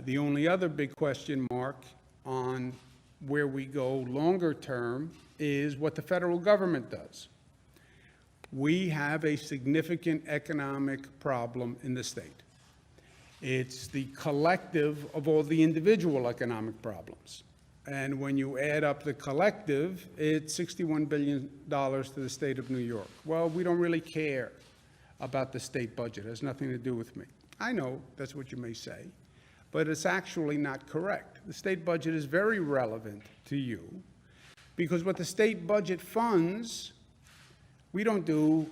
The only other big question mark on where we go longer term is what the federal government does. We have a significant economic problem in the state. It's the collective of all the individual economic problems. And when you add up the collective, it's $61 billion to the state of New York. Well, we don't really care about the state budget. It has nothing to do with me. I know that's what you may say, but it's actually not correct. The state budget is very relevant to you because what the state budget funds, we don't do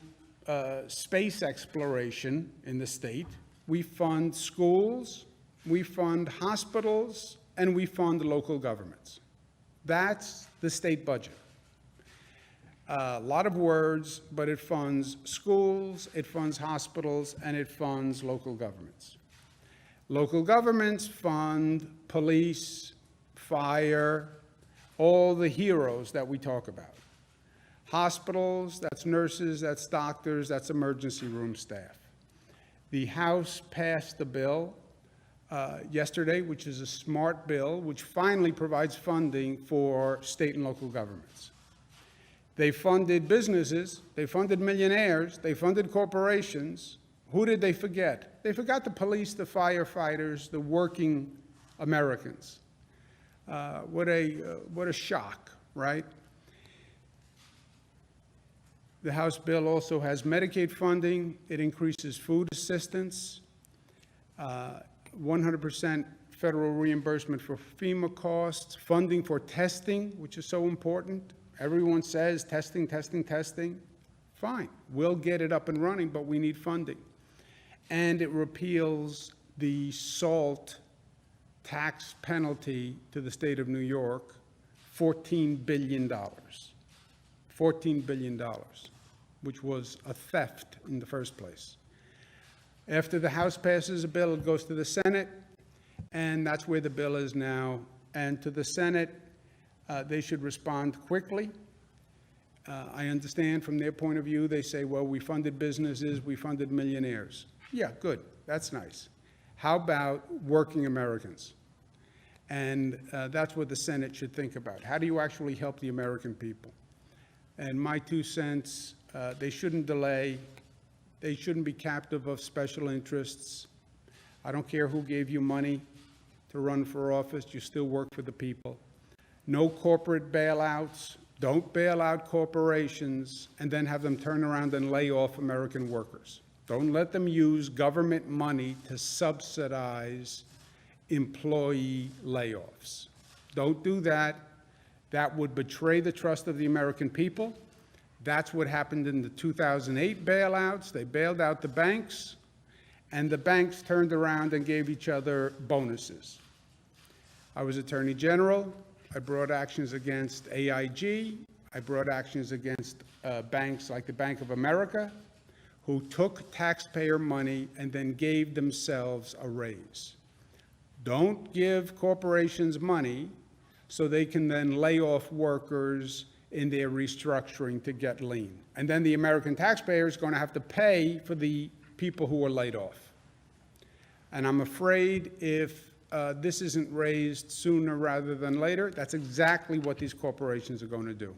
space exploration in the state. We fund schools, we fund hospitals, and we fund local governments. That's the state budget. A lot of words, but it funds schools, it funds hospitals, and it funds local governments. Local governments fund police, fire, all the heroes that we talk about. Hospitals, that's nurses, that's doctors, that's emergency room staff. The House passed the bill yesterday, which is a smart bill, which finally provides funding for state and local governments. They funded businesses, they funded millionaires, they funded corporations. Who did they forget? They forgot the police, the firefighters, the working Americans. What a shock, right? The House bill also has Medicaid funding. It increases food assistance, 100% federal reimbursement for FEMA costs, funding for testing, which is so important. Everyone says testing, testing, testing. Fine, we'll get it up and running, but we need funding. And it repeals the SALT tax penalty to the state of New York, $14 billion. $14 billion, which was a theft in the first place. After the House passes a bill, it goes to the Senate, and that's where the bill is now. And to the Senate, they should respond quickly. I understand from their point of view, they say, well, we funded businesses, we funded millionaires. Yeah, good, that's nice. How about working Americans? And that's what the Senate should think about. How do you actually help the American people? And my 2 cents, they shouldn't delay. They shouldn't be captive of special interests. I don't care who gave you money to run for office, you still work for the people. No corporate bailouts. Don't bail out corporations and then have them turn around and lay off American workers. Don't let them use government money to subsidize employee layoffs. Don't do that. That would betray the trust of the American people. That's what happened in the 2008 bailouts. They bailed out the banks, and the banks turned around and gave each other bonuses. I was Attorney General. I brought actions against AIG. I brought actions against banks like the Bank of America, who took taxpayer money and then gave themselves a raise. Don't give corporations money so they can then lay off workers in their restructuring to get lean. And then the American taxpayer is going to have to pay for the people who are laid off. And I'm afraid if this isn't raised sooner rather than later, that's exactly what these corporations are going to do.